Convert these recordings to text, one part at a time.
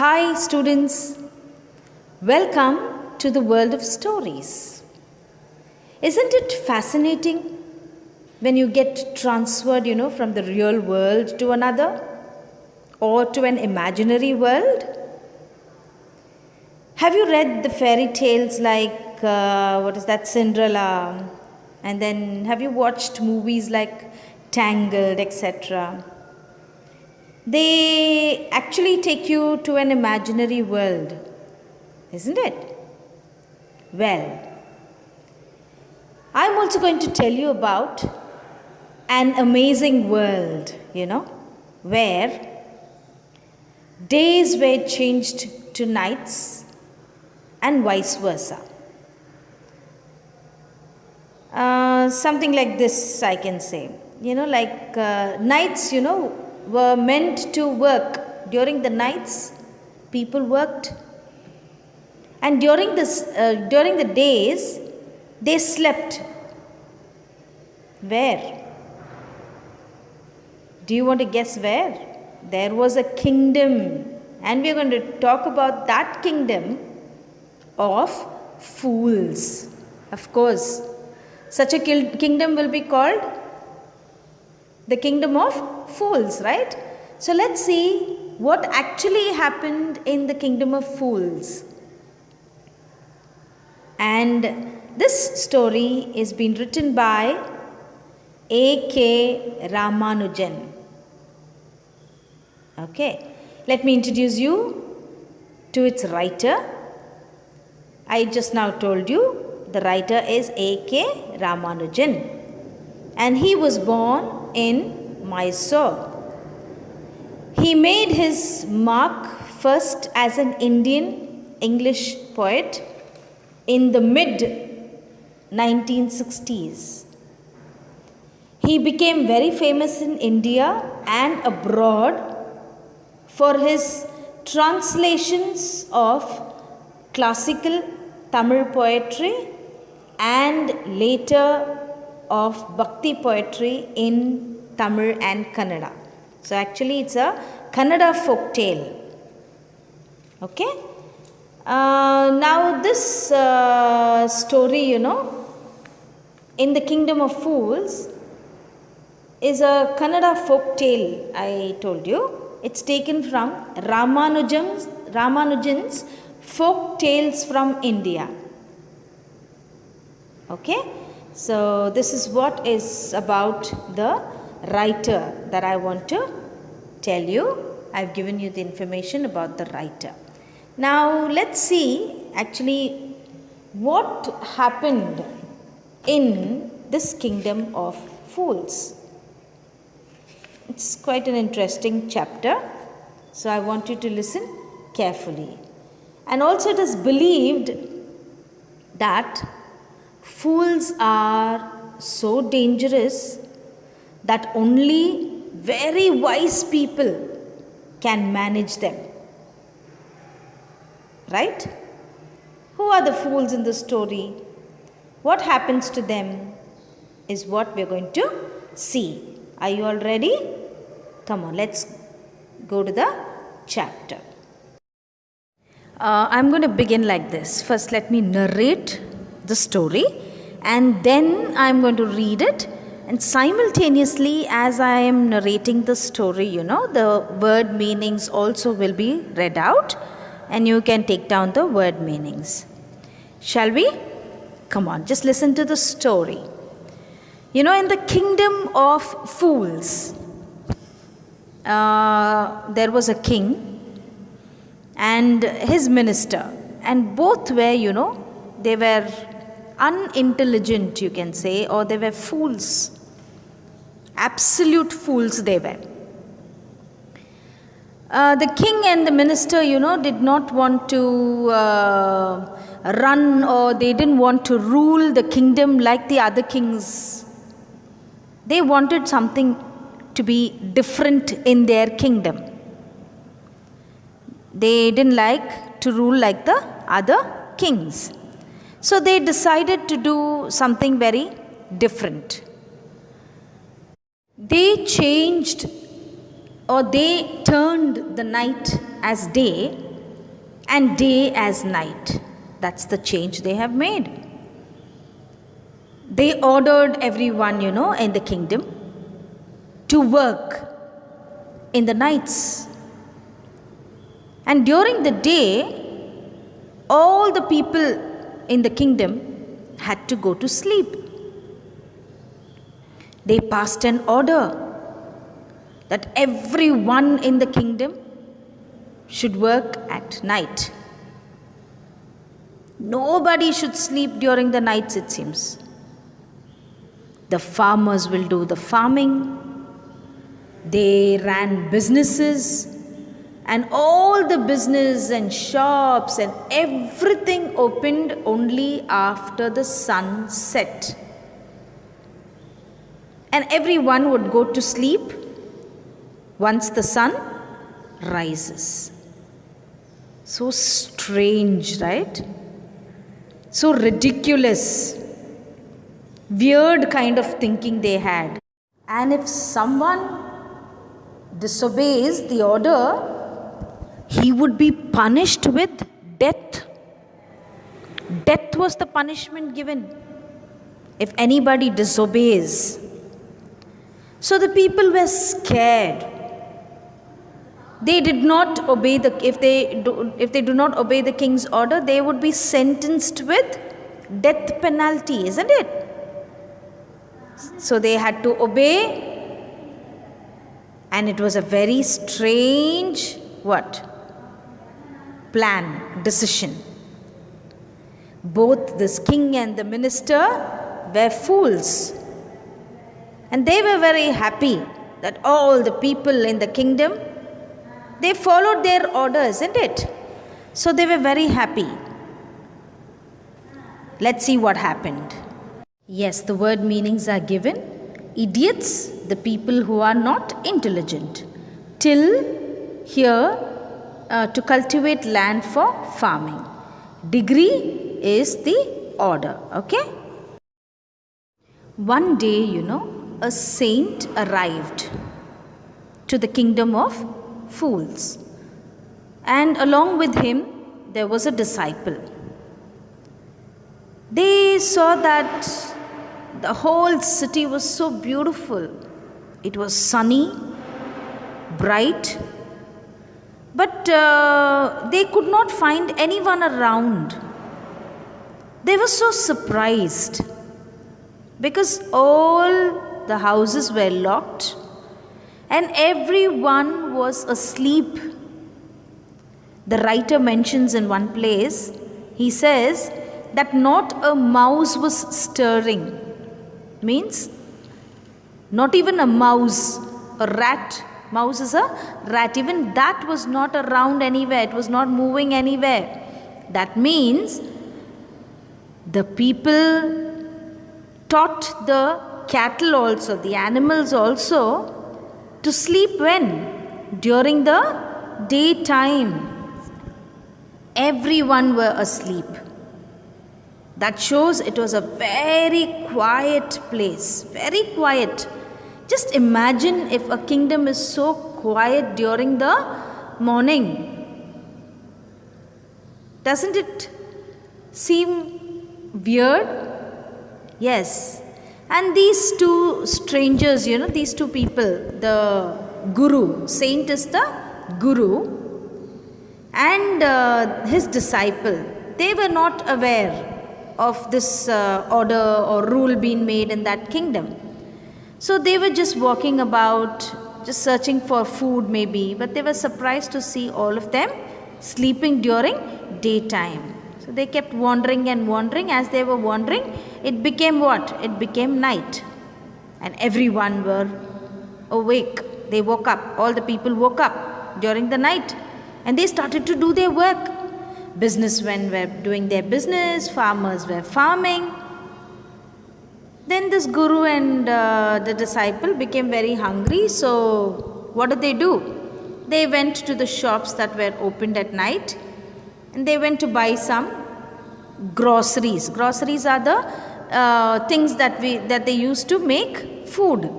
Hi students, welcome to the world of stories. Isn't it fascinating when you get transferred, from the real world to another or to an imaginary world? Have you read the fairy tales like, Cinderella? And then have you watched movies like Tangled, etc.? They actually take you to an imaginary world, isn't it? Well, I'm also going to tell you about an amazing world, where days were changed to nights and vice versa. Something like this, I can say. Nights, were meant to work. During the nights, people worked. And during the days, they slept. Where? Do you want to guess where? There was a kingdom. And we are going to talk about that kingdom of fools. Of course, such a kingdom will be called the kingdom of fools, right? So let's see what actually happened in the kingdom of fools. And this story is being written by A.K. Ramanujan. Okay, let me introduce you to its writer. I just now told you the writer is A.K. Ramanujan, and he was born in Mysore. He made his mark first as an Indian English poet in the mid 1960s. He became very famous in India and abroad for his translations of classical Tamil poetry and later of Bhakti poetry in Tamil and Kannada. So actually it's a Kannada folk tale. Okay. Now this story, in the kingdom of fools is a Kannada folk tale, I told you. It's taken from Ramanujan's folk tales from India. Okay. So this is what is about the writer that I want to tell you. I've given you the information about the writer. Now let's see actually what happened in this kingdom of fools. It's quite an interesting chapter, so I want you to listen carefully. And also it is believed that fools are so dangerous that only very wise people can manage them. Right? Who are the fools in the story? What happens to them is what we are going to see. Are you all ready? Come on, let's go to the chapter. I'm going to begin like this. First, let me narrate the story, and then I'm going to read it, and simultaneously as I am narrating the story, the word meanings also will be read out, and you can take down the word meanings. Shall we? Come on, just listen to the story. In the kingdom of fools, there was a king and his minister, and both were, they were unintelligent, you can say, or they were fools. Absolute fools they were. The king and the minister, did not want to run, or they didn't want to rule the kingdom like the other kings. They wanted something to be different in their kingdom. They didn't like to rule like the other kings. So they decided to do something very different. They changed, or they turned the night as day and day as night. That's the change they have made. They ordered everyone, in the kingdom to work in the nights. And during the day, all the people in the kingdom had to go to sleep. They passed an order that everyone in the kingdom should work at night. Nobody should sleep during the nights, it seems. The farmers will do the farming. They ran businesses, and all the business and shops and everything opened only after the sun set. And everyone would go to sleep once the sun rises. So strange, right? So ridiculous, weird kind of thinking they had. And if someone disobeys the order, he would be punished with death. Death was the punishment given if anybody disobeys. So the people were scared. They did not obey if they do not obey the king's order, they would be sentenced with death penalty, isn't it? So they had to obey, and it was a very strange decision. Both this king and the minister were fools, and they were very happy that all the people in the kingdom, they followed their order, isn't it? So they were very happy. Let's see what happened. Yes, the word meanings are given. Idiots, the people who are not intelligent. Till, here, to cultivate land for farming. Degree is the order, okay? One day, a saint arrived to the kingdom of fools. And along with him, there was a disciple. They saw that the whole city was so beautiful. It was sunny, bright, but they could not find anyone around. They were so surprised because all the houses were locked and everyone was asleep. The writer mentions in one place, he says that not a mouse was stirring. Means not even a mouse, a rat. Mouse is a rat. Even that was not around anywhere. It was not moving anywhere. That means the people taught the cattle also, the animals also, to sleep when? During the daytime. Everyone were asleep. That shows it was a very quiet place, very quiet. Just imagine if a kingdom is so quiet during the morning. Doesn't it seem weird? Yes. And these two strangers, these two people, the guru, saint is the guru, and his disciple, they were not aware of this order or rule being made in that kingdom. So they were just walking about, just searching for food maybe, but they were surprised to see all of them sleeping during daytime. So they kept wandering and wandering. As they were wandering, it became what? It became night. And everyone were awake. They woke up. All the people woke up during the night. And they started to do their work. Businessmen were doing their business. Farmers were farming. Then this guru and the disciple became very hungry. So what did they do? They went to the shops that were opened at night. And they went to buy some groceries. Groceries are the things that they use to make food,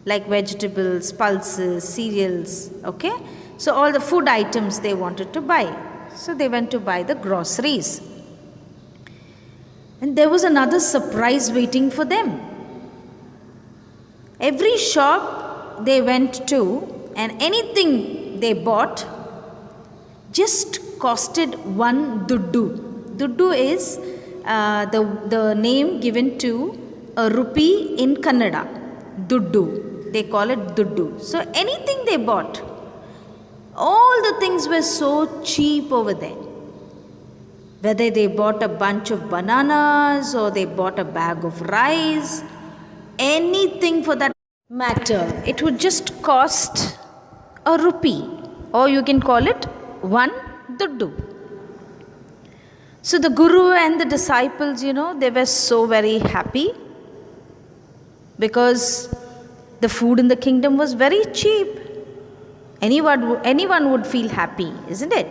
like vegetables, pulses, cereals. Okay, so all the food items they wanted to buy. So they went to buy the groceries. And there was another surprise waiting for them. Every shop they went to and anything they bought just costed 1 duddu. Duddu is the name given to a rupee in Kannada. Duddu. They call it duddu. So anything they bought, all the things were so cheap over there. Whether they bought a bunch of bananas or they bought a bag of rice, anything for that matter, it would just cost a rupee, or you can call it 1 duddu. So the Guru and the disciples, they were so very happy because the food in the kingdom was very cheap. Anyone would feel happy, isn't it?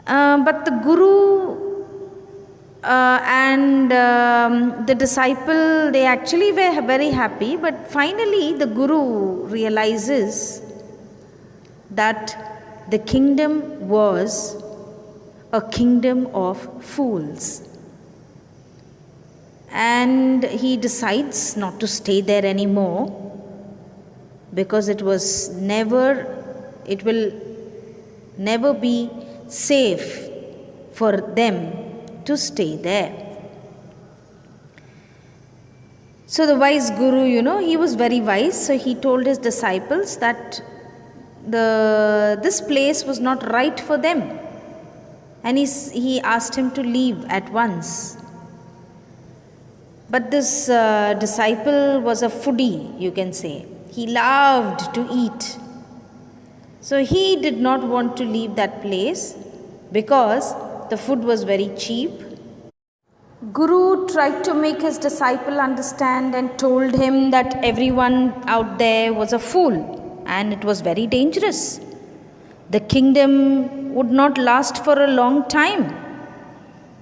But the Guru and the disciple, they actually were very happy. But finally, the Guru realizes that the kingdom was a kingdom of fools. And he decides not to stay there anymore because it will never be safe for them to stay there. So the wise Guru, he was very wise. So he told his disciples that this place was not right for them. And he asked him to leave at once. But this disciple was a foodie, you can say. He loved to eat. So he did not want to leave that place because the food was very cheap. Guru tried to make his disciple understand and told him that everyone out there was a fool and it was very dangerous. The kingdom would not last for a long time.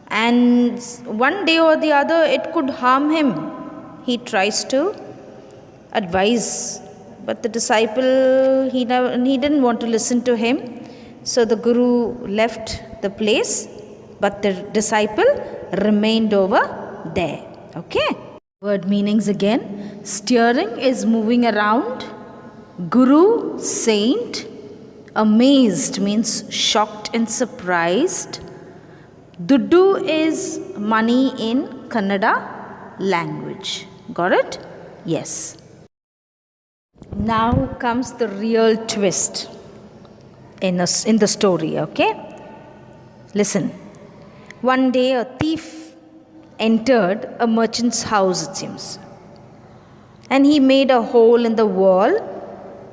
And one day or the other it could harm him. He tries to advise, but the disciple, he didn't want to listen to him. So the Guru left the place, but the disciple remained over there. Okay. Word meanings again. Steering is moving around. Guru, saint. Amazed means shocked and surprised. Duddu is money in Kannada language. Got it? Yes. Now comes the real twist in the story, okay? Listen. One day a thief entered a merchant's house, it seems. And he made a hole in the wall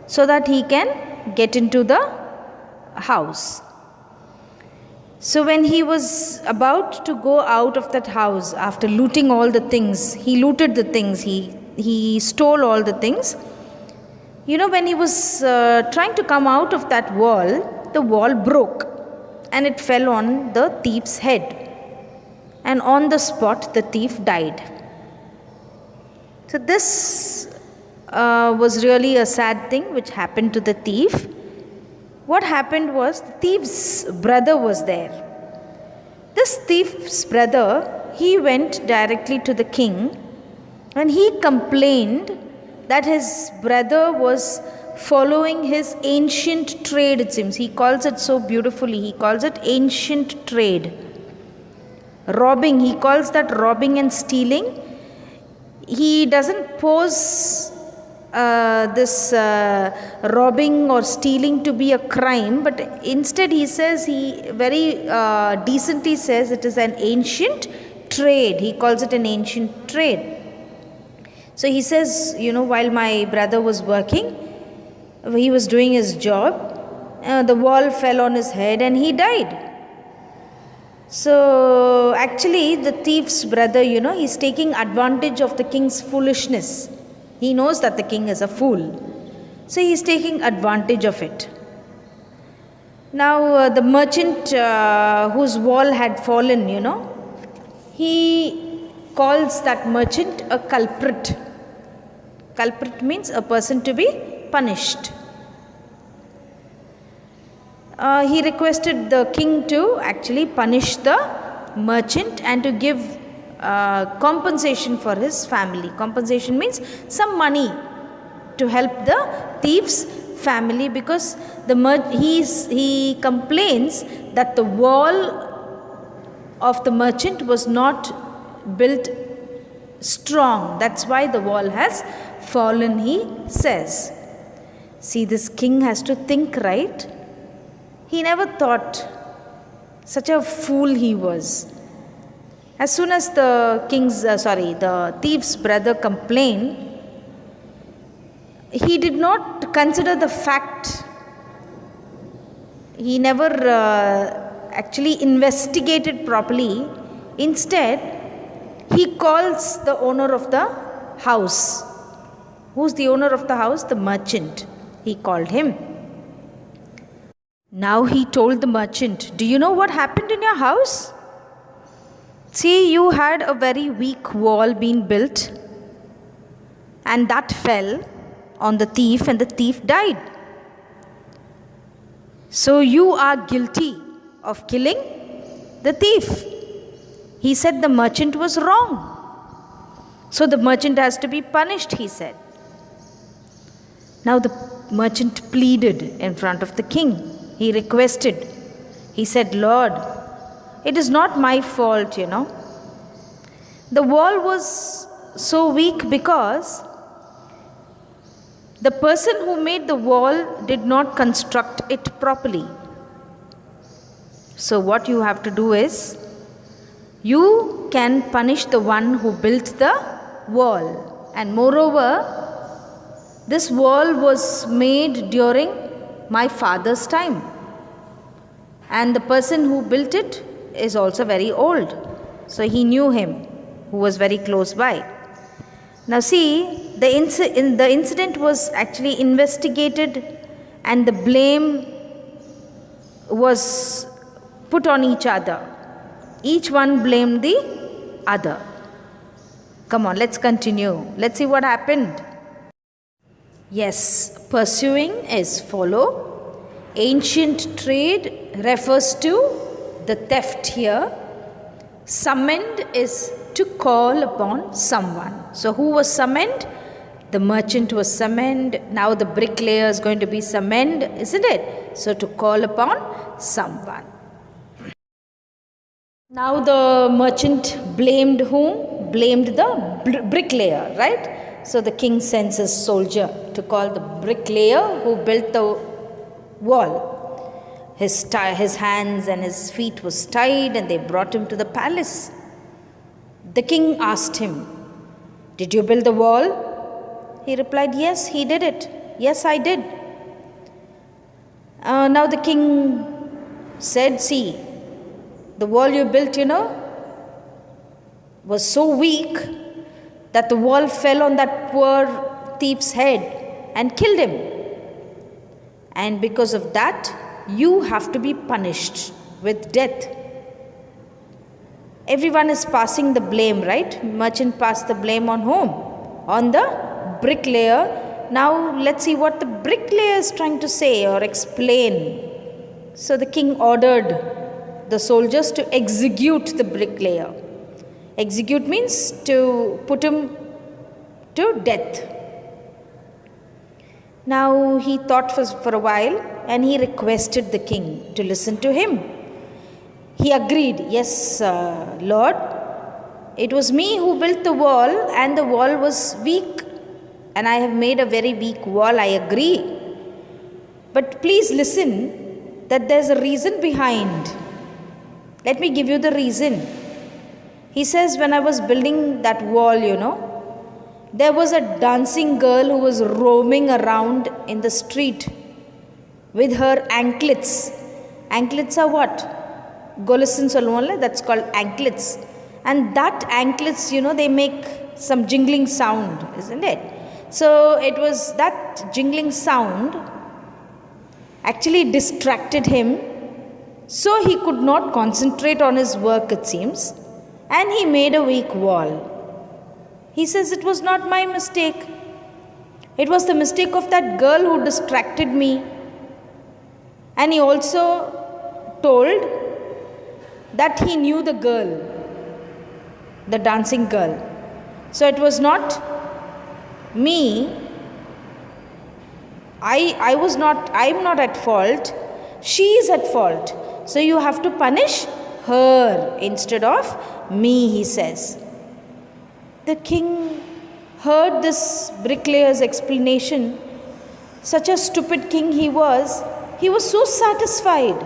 so that he can get into the house. So when he was about to go out of that house after looting all the things, he looted the things, he stole all the things. When he was trying to come out of that wall, the wall broke and it fell on the thief's head. And on the spot, the thief died. So this was really a sad thing which happened to the thief. What happened was the thief's brother was there. This thief's brother, he went directly to the king and he complained that his brother was following his ancient trade, it seems. He calls it so beautifully. He calls it ancient trade. Robbing, he calls that robbing and stealing. He doesn't pose this robbing or stealing to be a crime, but instead he says, he very decently says it is an ancient trade. He calls it an ancient trade. So he says, while my brother was working, he was doing his job, the wall fell on his head and he died. So actually the thief's brother, he's taking advantage of the king's foolishness. He knows that the king is a fool. So he's taking advantage of it. Now the merchant whose wall had fallen, he calls that merchant a culprit. Culprit means a person to be punished. he requested the king to actually punish the merchant and to give compensation for his family. Compensation means some money to help the thief's family, because he complains that the wall of the merchant was not built strong. That's why the wall has fallen, he says. See, this king has to think, right? He never thought. Such a fool he was. As soon as the thief's brother complained, he did not consider the fact. He never actually investigated properly. Instead, he calls the owner of the house. Who's the owner of the house? The merchant. He called him. Now he told the merchant, "Do you know what happened in your house? See, you had a very weak wall being built, and that fell on the thief, and the thief died. So you are guilty of killing the thief." He said the merchant was wrong. So the merchant has to be punished, he said. Now the merchant pleaded in front of the king. He requested. He said, "Lord, it is not my fault, The wall was so weak because the person who made the wall did not construct it properly. So what you have to do is, you can punish the one who built the wall. And moreover, this wall was made during my father's time. And the person who built it is also very old. So he knew him, who was very close by." Now see, the incident was actually investigated, and the blame was put on each other. Each one blamed the other. Come on, let's continue. Let's see what happened. Yes, pursuing is follow. Ancient trade refers to the theft here. Summoned is to call upon someone. So who was summoned? The merchant was summoned. Now the bricklayer is going to be summoned, isn't it? So to call upon someone. Now the merchant blamed whom? Blamed the bricklayer, right? So the king sends his soldier to call the bricklayer who built the wall. His hands and his feet was tied, and they brought him to the palace. The king asked him, "Did you build the wall?" He replied, "Yes, he did it. Yes, I did." Now the king said, "See, the wall you built, was so weak that the wall fell on that poor thief's head and killed him. And because of that, you have to be punished with death." Everyone is passing the blame, right? Merchant passed the blame on whom? On the bricklayer. Now let's see what the bricklayer is trying to say or explain. So the king ordered the soldiers to execute the bricklayer. Execute means to put him to death. Now he thought for a while, and he requested the king to listen to him. He agreed, "Yes, Lord, it was me who built the wall, and the wall was weak, and I have made a very weak wall, I agree. But please listen, that there's a reason behind. Let me give you the reason." He says, "When I was building that wall, there was a dancing girl who was roaming around in the street with her anklets." Anklets are what? Golasin solluvolla, that's called anklets. And that anklets, they make some jingling sound, isn't it? So it was that jingling sound actually distracted him. So he could not concentrate on his work, it seems. And he made a weak wall. He says, "It was not my mistake. It was the mistake of that girl who distracted me." And he also told that he knew the girl, the dancing girl. So it was not me. I'm not at fault. She is at fault. So you have to punish her instead of me, he says. The king heard this bricklayer's explanation. Such a stupid king he was so satisfied.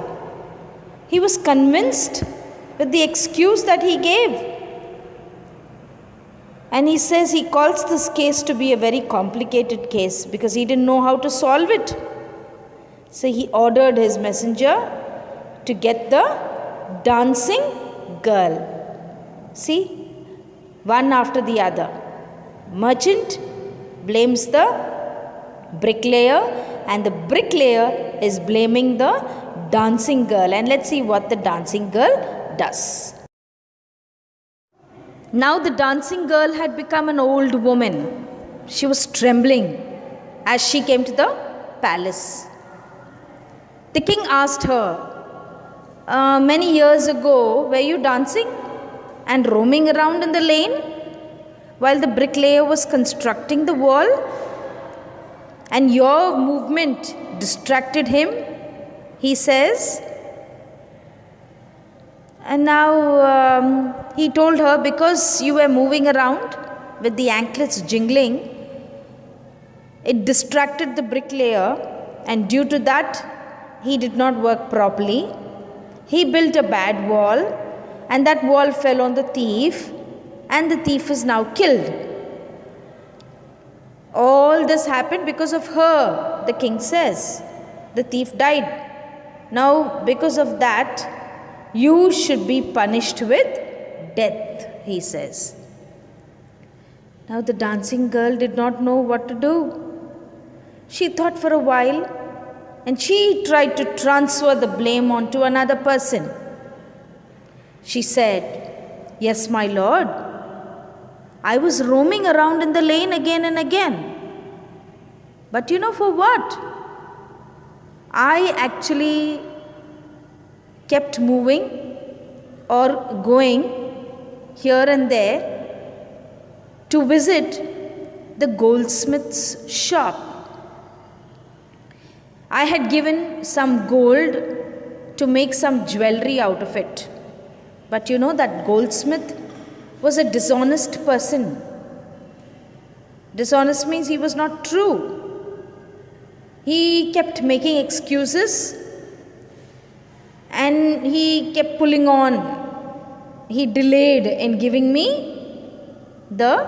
He was convinced with the excuse that he gave. And he says he calls this case to be a very complicated case because he didn't know how to solve it. So he ordered his messenger to get the dancing girl. See, one after the other. Merchant blames the bricklayer, and the bricklayer is blaming the dancing girl. And let's see what the dancing girl does. Now the dancing girl had become an old woman. She was trembling as she came to the palace. The king asked her, many years ago, were you dancing and roaming around in the lane while the bricklayer was constructing the wall? And your movement distracted him, he says. And now he told her, because you were moving around with the anklets jingling, it distracted the bricklayer, and due to that, he did not work properly. He built a bad wall, and that wall fell on the thief, and the thief is now killed. All this happened because of her, the king says. The thief died. Now, because of that, you should be punished with death, he says. Now, the dancing girl did not know what to do. She thought for a while, and she tried to transfer the blame onto another person. She said, yes, my lord, I was roaming around in the lane again and again. But you know for what? I actually kept moving or going here and there to visit the goldsmith's shop. I had given some gold to make some jewelry out of it. But you know that goldsmith was a dishonest person. Dishonest means he was not true. He kept making excuses and he kept pulling on. He delayed in giving me the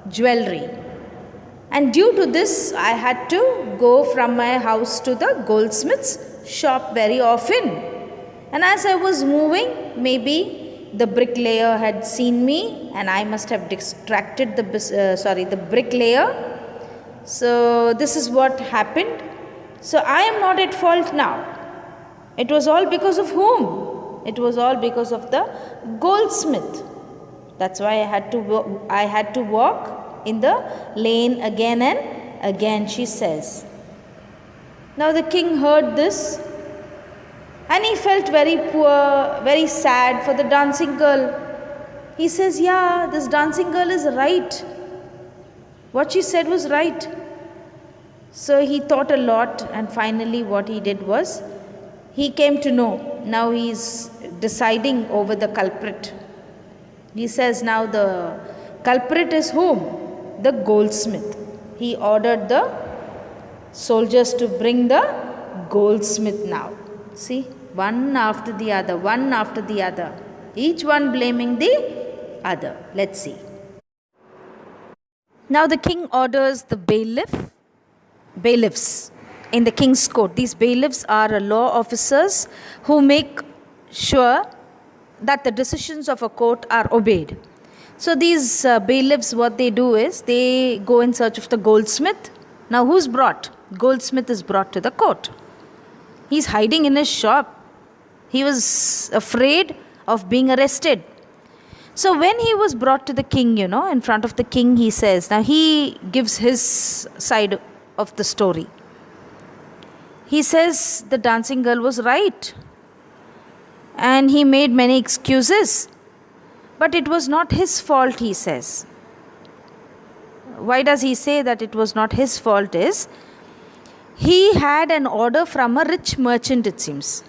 jewelry. And due to this, I had to go from my house to the goldsmith's shop very often. And as I was moving, maybe the bricklayer had seen me and I must have distracted the bricklayer. So this is what happened. So I am not at fault now. It was all because of whom? It was all because of the goldsmith. That's why I had to walk in the lane again and again, she says. Now the king heard this and he felt very poor, very sad for the dancing girl. He says, yeah, this dancing girl is right. What she said was right. So he thought a lot, and finally what he did was, he came to know. Now he is deciding over the culprit. He says now the culprit is whom? The goldsmith. He ordered the soldiers to bring the goldsmith now. See, one after the other, one after the other. Each one blaming the other. Let's see. Now the king orders the bailiffs in the king's court. These bailiffs are law officers who make sure that the decisions of a court are obeyed. So these bailiffs, what they do is they go in search of the goldsmith. Now who's brought? Goldsmith is brought to the court. He's hiding in his shop. He was afraid of being arrested. So when he was brought to the king, in front of the king, he says, now he gives his side of the story. he says the dancing girl was right. And he made many excuses. But it was not his fault, he says. Why does he say that it was not his fault is, he had an order from a rich merchant, it seems.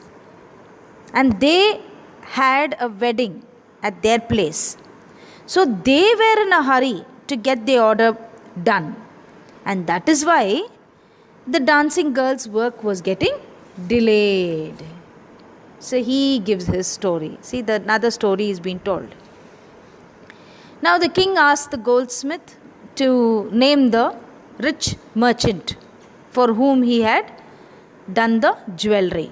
And they had a wedding at their place. So they were in a hurry to get the order done. And that is why the dancing girl's work was getting delayed. So he gives his story. See, another story is being told. Now the king asked the goldsmith to name the rich merchant for whom he had done the jewelry.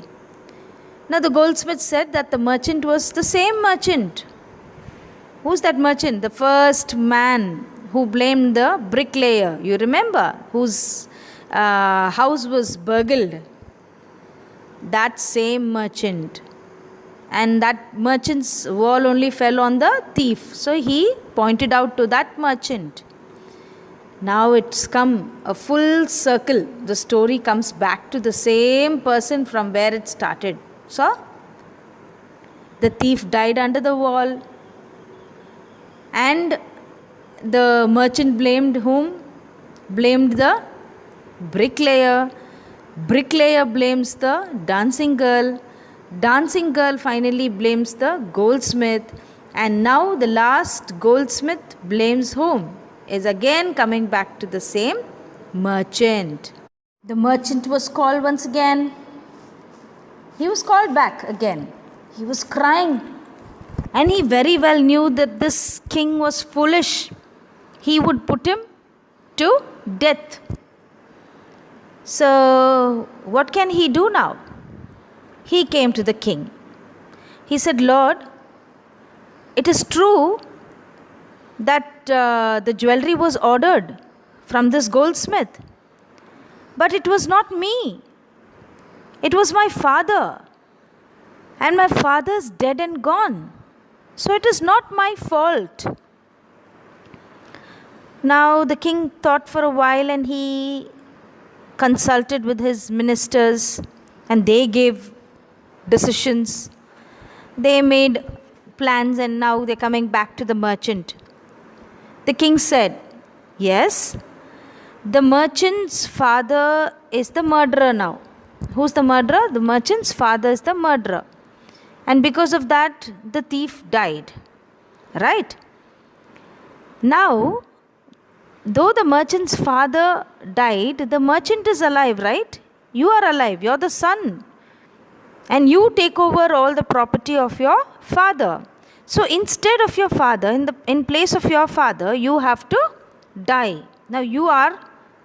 Now the goldsmith said that the merchant was the same merchant. Who's that merchant? The first man who blamed the bricklayer. You remember? Whose house was burgled. That same merchant. And that merchant's wall only fell on the thief. So he pointed out to that merchant. Now it's come a full circle. The story comes back to the same person from where it started. So, the thief died under the wall. And the merchant blamed whom? Blamed the bricklayer. Bricklayer blames the dancing girl. Dancing girl finally blames the goldsmith. And now the last goldsmith blames whom? Is again coming back to the same merchant. The merchant was called once again. He was called back again. He was crying. And he very well knew that this king was foolish. He would put him to death. So, what can he do now? He came to the king. He said, Lord, it is true that the jewelry was ordered from this goldsmith. But it was not me. It was my father. And my father is dead and gone. So it is not my fault. Now the king thought for a while and he consulted with his ministers and they gave decisions. They made plans and now they're coming back to the merchant. The king said, yes, the merchant's father is the murderer now. Who's the murderer? The merchant's father is the murderer. And because of that, the thief died. Right? Now, though the merchant's father died, the merchant is alive, right? You are alive. You're the son. And you take over all the property of your father. So instead of your father, in place of your father, you have to die. Now you are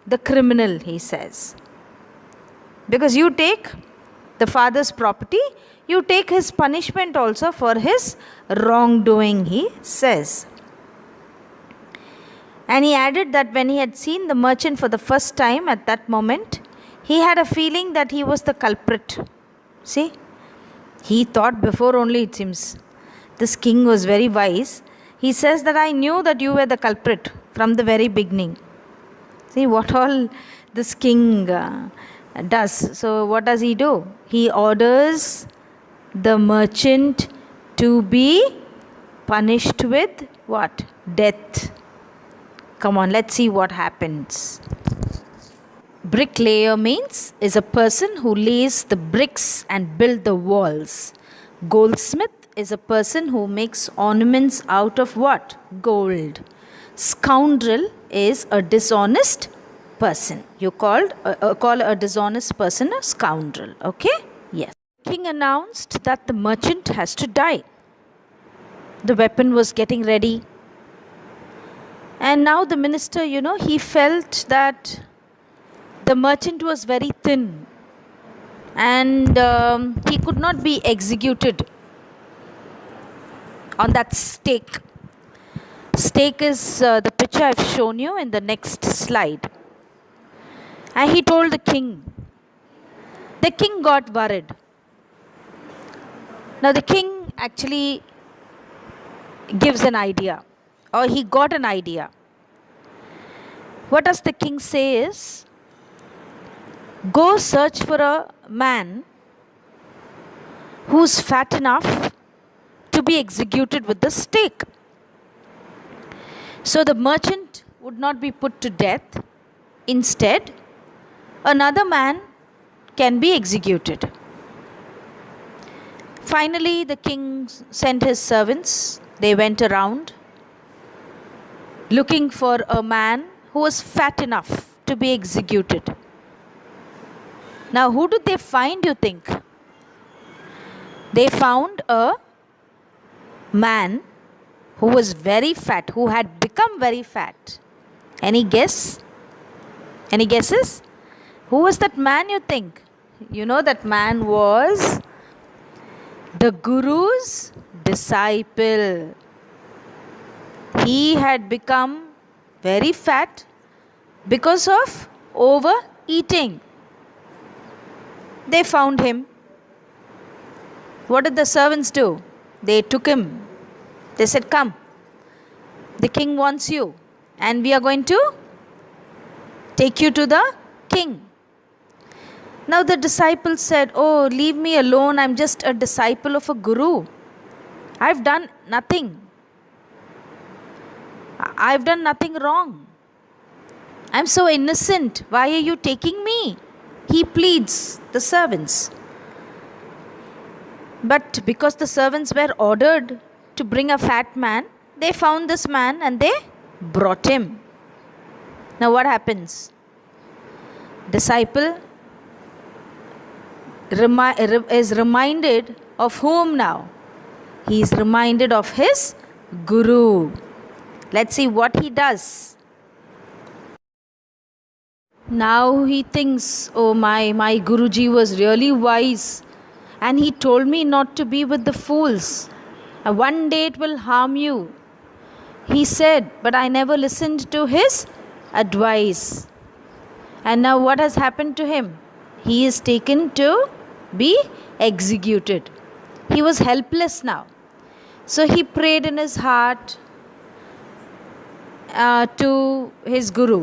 the criminal, he says. Because you take the father's property, you take his punishment also for his wrongdoing, he says. And he added that when he had seen the merchant for the first time at that moment, he had a feeling that he was the culprit. See, he thought before only, it seems. This king was very wise. He says that I knew that you were the culprit from the very beginning. See what all this king does. So what does he do? He orders the merchant to be punished with what? Death. Come on, let's see what happens. Bricklayer is a person who lays the bricks and builds the walls. Goldsmith is a person who makes ornaments out of what? Gold. Scoundrel is a dishonest person. You call a dishonest person a scoundrel. Okay? Yes. The king announced that the merchant has to die. The weapon was getting ready. And now the minister, he felt that the merchant was very thin. And he could not be executed on that stake. Stake is the picture I've shown you in the next slide. And he told the king. The king got worried. Now the king actually gives an idea, or he got an idea. What does the king say is, Go search for a man who's fat enough to be executed with the stake. So the merchant would not be put to death. Instead, another man can be executed. Finally, the king sent his servants. They went around looking for a man who was fat enough to be executed. Now, who did they find, you think? They found a man who was very fat, who had become very fat. Any guess? Any guesses? Who was that man, you think? You know, that man was the Guru's disciple. He had become very fat because of overeating. They found him. What did the servants do? They took him. They said, "Come, the king wants you, and we are going to take you to the king." Now the disciple said, "Oh, leave me alone. I'm just a disciple of a guru. I've done nothing. I've done nothing wrong. I'm so innocent. Why are you taking me?" He pleads, the servants. But because the servants were ordered to bring a fat man, they found this man and they brought him. Now what happens? Disciple is reminded of whom now? He is reminded of his guru. Let's see what he does. Now he thinks, "Oh, my Guruji was really wise, and he told me not to be with the fools. One day it will harm you," he said, but I never listened to his advice. And now what has happened to him? He is taken to be executed. He was helpless now. So he prayed in his heart to his Guru.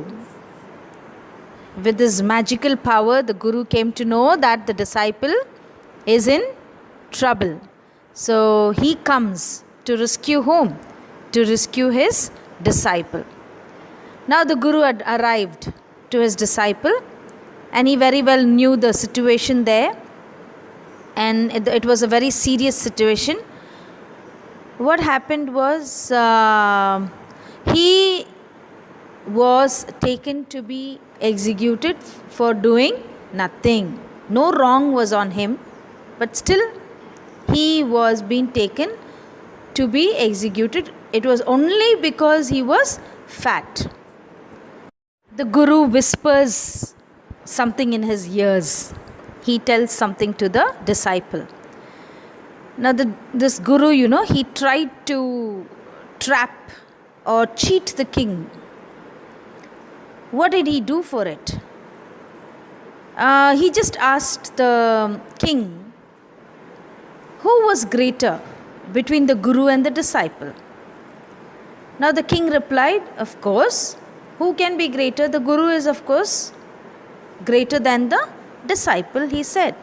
With his magical power, the Guru came to know that the disciple is in trouble. So he comes to rescue whom? To rescue his disciple. Now the Guru had arrived to his disciple, and he very well knew the situation there, and it was a very serious situation. What happened was, he was taken to be executed for doing nothing. No wrong was on him, but still he was being taken to be executed. It was only because he was fat. The Guru whispers something in his ears. He tells something to the disciple. Now this Guru, he tried to trap or cheat the king. What did he do for it? He just asked the king, who was greater between the Guru and the disciple? Now the king replied, "Of course, who can be greater? The Guru is, of course, greater than the disciple," he said.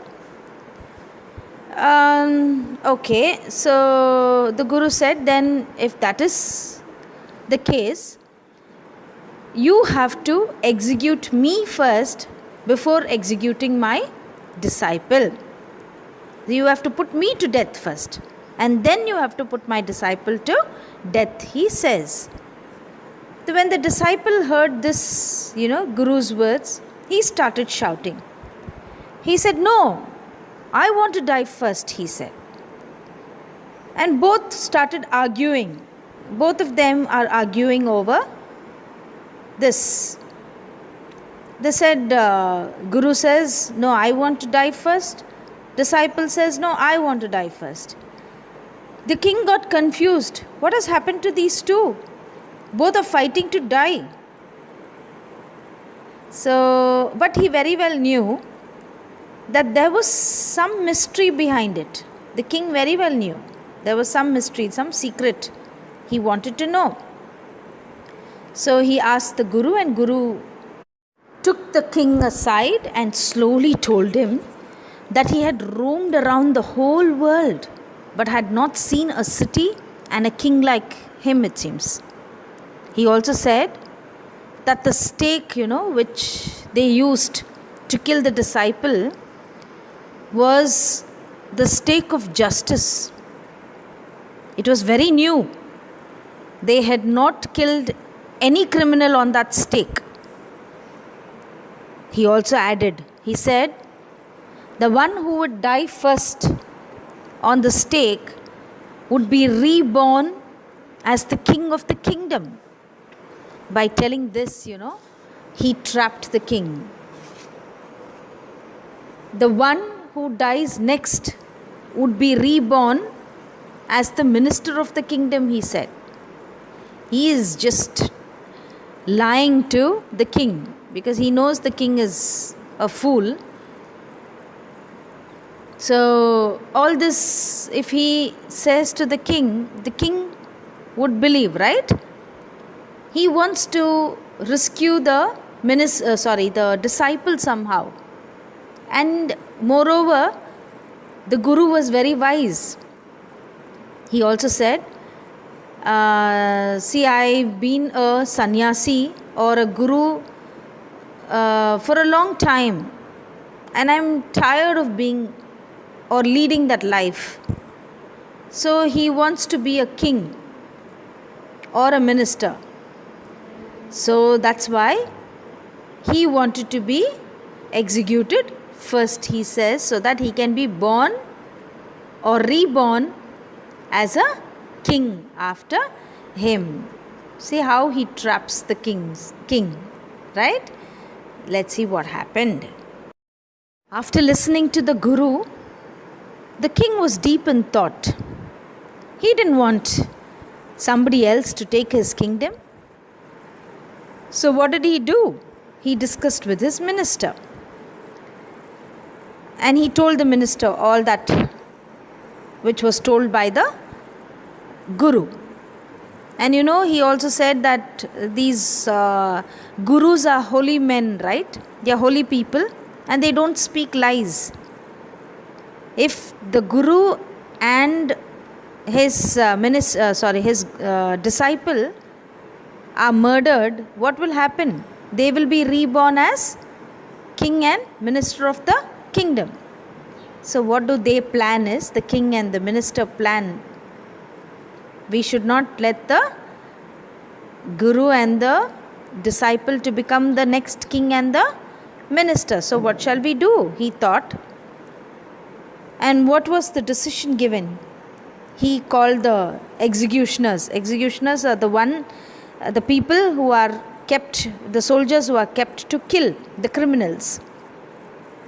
Okay, so the Guru said, "Then if that is the case, you have to execute me first before executing my disciple. You have to put me to death first, and then you have to put my disciple to death," he says. So when the disciple heard this, Guru's words, he started shouting. He said, "No, I want to die first," he said. And both started arguing. Both of them are arguing over this. They said, Guru says, "No, I want to die first." Disciple says, "No, I want to die first." The king got confused. What has happened to these two? Both are fighting to die. So, but he very well knew that there was some mystery behind it. The king very well knew there was some mystery, some secret he wanted to know. So he asked the Guru, and Guru took the king aside and slowly told him that he had roamed around the whole world but had not seen a city and a king like him, it seems. He also said that the stake, which they used to kill the disciple was the stake of justice. It was very new. They had not killed any criminal on that stake. He also added, he said, the one who would die first on the stake would be reborn as the king of the kingdom. By telling this, he trapped the king. The one who dies next would be reborn as the minister of the kingdom, he said. He is just lying to the king because he knows the king is a fool. So all this, if he says to the king would believe, right? He wants to rescue the disciple somehow. And moreover, the guru was very wise. He also said, I've been a sannyasi or a guru for a long time, and I'm tired of being or leading that life. So he wants to be a king or a minister. So that's why he wanted to be executed first, he says, so that he can be born or reborn as a king after him. See how he traps the king, right? Let's see what happened. After listening to the guru, the king was deep in thought. He didn't want somebody else to take his kingdom. So what did he do? He discussed with his minister. And he told the minister all that which was told by the guru. And he also said that these gurus are holy men, right? They are holy people and they don't speak lies. If the guru and his disciple are murdered, what will happen? They will be reborn as king and minister of the kingdom. So what do they plan is, the king and the minister plan, we should not let the guru and the disciple to become the next king and the minister. So what shall we do? He thought. And what was the decision given? He called the executioners. Executioners are the people who are kept, the soldiers who are kept to kill the criminals.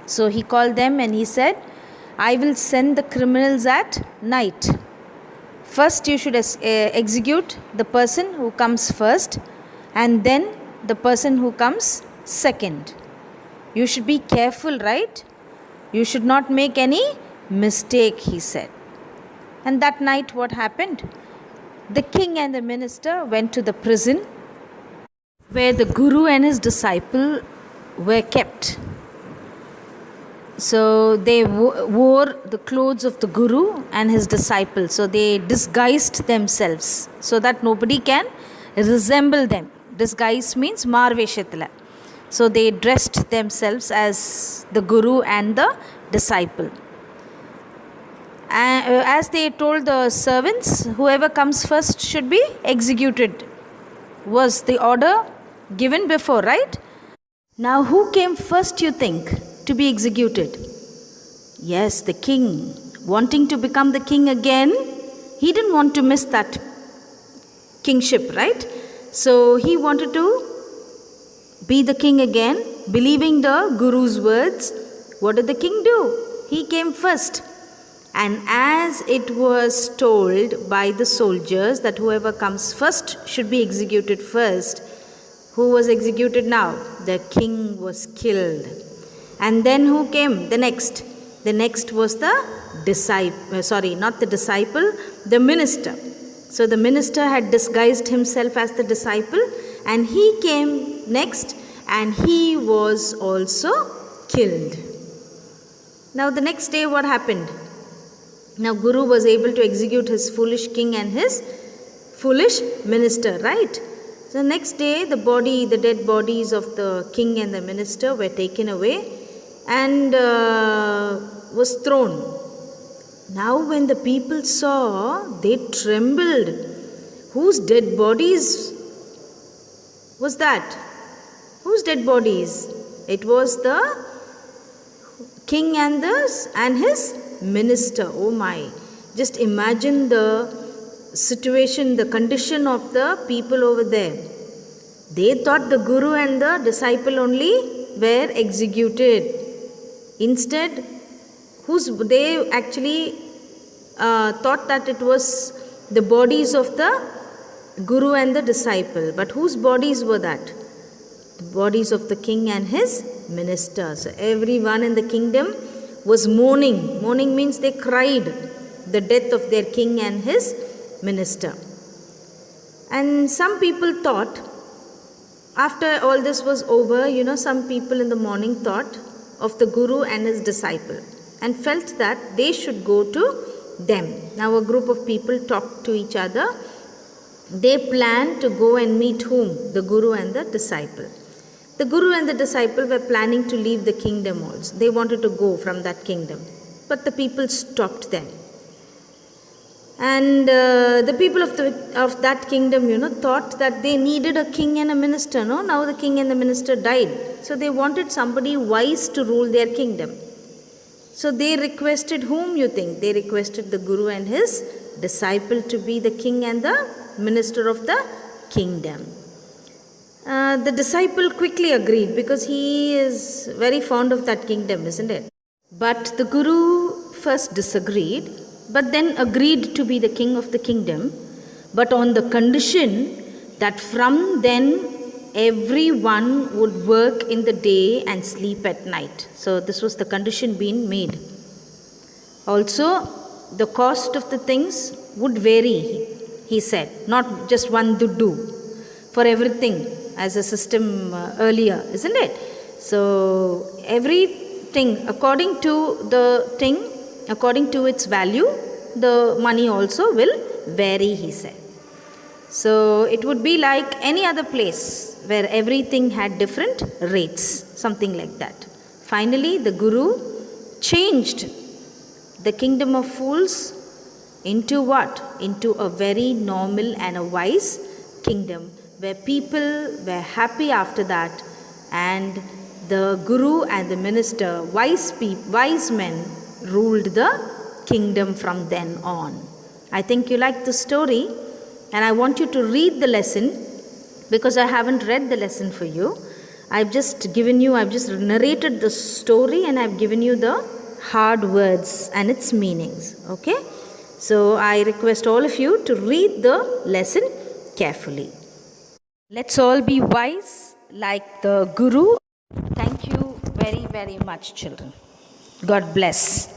So he called them and he said, I will send the criminals at night. First you should execute the person who comes first, and then the person who comes second. You should be careful, right? You should not make any mistake, he said. And that night what happened? The king and the minister went to the prison where the guru and his disciple were kept. So they wore the clothes of the guru and his disciple. So they disguised themselves so that nobody can resemble them. Disguise means marveshatla. So they dressed themselves as the guru and the disciple. As they told the servants, whoever comes first should be executed, was the order given before, right? Now who came first, you think, to be executed? Yes, the king. Wanting to become the king again, he didn't want to miss that kingship, right? So he wanted to be the king again, believing the guru's words. What did the king do? He came first. And as it was told by the soldiers that whoever comes first should be executed first, who was executed now? The king was killed. And then who came? The next. The next was the the minister. So the minister had disguised himself as the disciple, and he came next and he was also killed. Now the next day what happened? Now Guru was able to execute his foolish king and his foolish minister, right? So next day the dead bodies of the king and the minister were taken away and was thrown. Now when the people saw, they trembled. Whose dead bodies was that? Whose dead bodies? It was the king and his minister. Oh my, just imagine the situation, the condition of the people over there. They thought the guru and the disciple only were executed. Instead, they actually thought that it was the bodies of the guru and the disciple. But whose bodies were that? The bodies of the king and his minister. So everyone in the kingdom was mourning. Mourning means they cried the death of their king and his minister. And some people thought, after all this was over, some people in the morning thought of the guru and his disciple and felt that they should go to them. Now a group of people talked to each other. They planned to go and meet whom? The guru and the disciple. The guru and the disciple were planning to leave the kingdom also. They wanted to go from that kingdom. But the people stopped them. And the people of that kingdom, thought that they needed a king and a minister. No, now the king and the minister died. So they wanted somebody wise to rule their kingdom. So they requested whom you think? They requested the guru and his disciple to be the king and the minister of the kingdom. The disciple quickly agreed because he is very fond of that kingdom, isn't it? But the guru first disagreed, but then agreed to be the king of the kingdom, but on the condition that from then everyone would work in the day and sleep at night. So this was the condition being made. Also, the cost of the things would vary, he said, not just one duddu for everything as a system earlier, isn't it? So everything according to the thing, according to its value, the money also will vary, he said. So it would be like any other place where everything had different rates, something like that. Finally, the guru changed the kingdom of fools into what? Into a very normal and a wise kingdom where people were happy after that, and the guru and the minister, wise men, ruled the kingdom from then on. I think you like the story, and I want you to read the lesson because I haven't read the lesson for you. I've just narrated the story and I've given you the hard words and its meanings. Okay? So I request all of you to read the lesson carefully. Let's all be wise like the guru. Thank you very, very much, children. God bless.